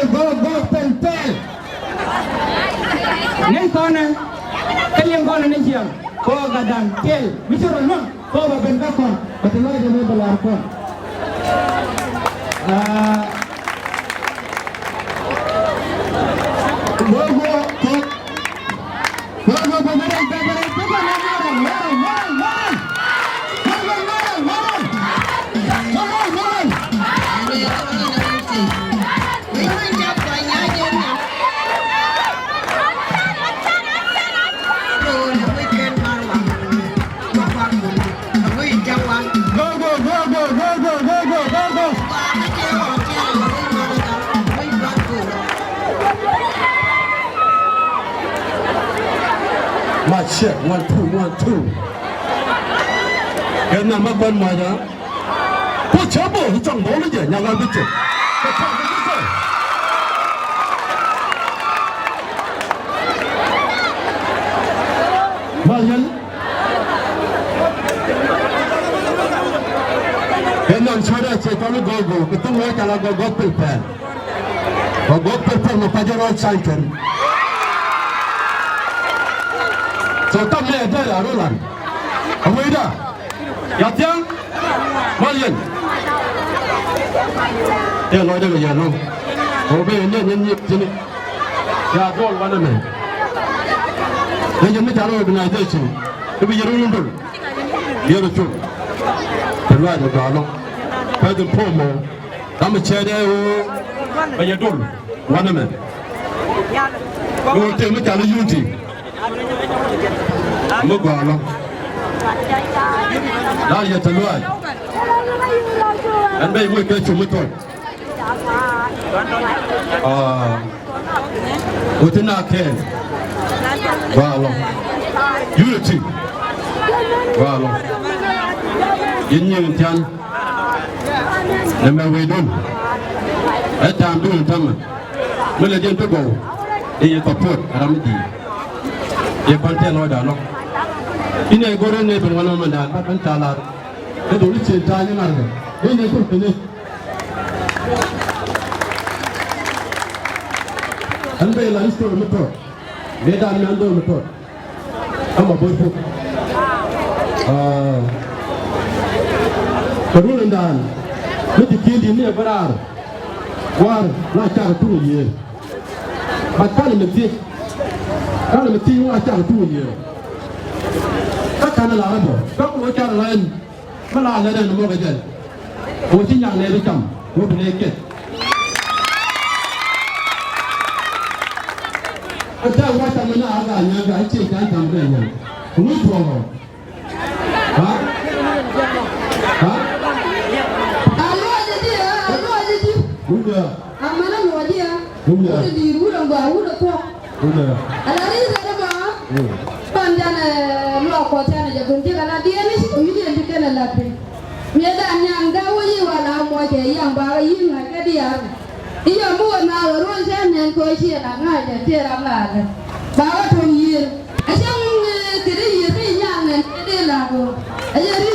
go pel nen kona kalian kona nen siang ko gadang kel bicara non ko ba ben ka kon patelo je me belar kon check 1 2 1 2 cái nào mà con mà đó có chớ bộ trong đó nó nhà làm biết chứ mà nhân cái nào chơi ra chơi con nó go cái tung nói là go pen và go pen mà phải cho nó sai chân so tâm này đây là rồi lần ông ấy đó giặt tiếng bao nhiêu đây nói đây là gì không hôm nay nhân chứ này ya đôiวันnày nhân mới trả lời bên này đây chứ cái bây giờ luôn rồi giờ là chung phải loại được đó không phải được phô mồ đám mình chơi đây bây giờ đôiวันnày rồi tiền mới trả lời luôn gì mức vào luôn đó giờ chân luôn anh bây mới cái chung mới thôi ủa thế nào khen vào luôn unity vào luôn yên nhiên thiên để mà về đun ở tam đun thăm mới là dân tôi bầu đi tập phượt làm gì ye konten lo da no ine gore ne ben wala man da ban tala e do li chen ta ni mar e ne ko ne an be la isto mo to me da mi ando mo to ama boy fu ko do ndan mi ti kindi ne barar war la cha tu ye ba ta ni mi kalau mesti orang cakap tu je. Tak kena lah apa. Kau orang cakap lain, malah ada nombor kerja. Orang yang lain macam, orang penyakit. Ada orang tak mana agaknya, agak cik kan tampilnya. Ini semua. Ha? Ha? Alo aja dia. Muda. Amana mau dia. Muda. Udah di rumah bau udah kok. Muda. Alari saya mah. Panjang lo kota ni jago dia kalau dia ni sih dia di kana lapi. Miada nyang gawe yi wala mo je yang ba yi ngai dia. Iya mo na ro sen nen ko chi la ngai de dia ram la. Ba wa thon yi. Asang kiri yi ri nyang nen de la go. Aja ri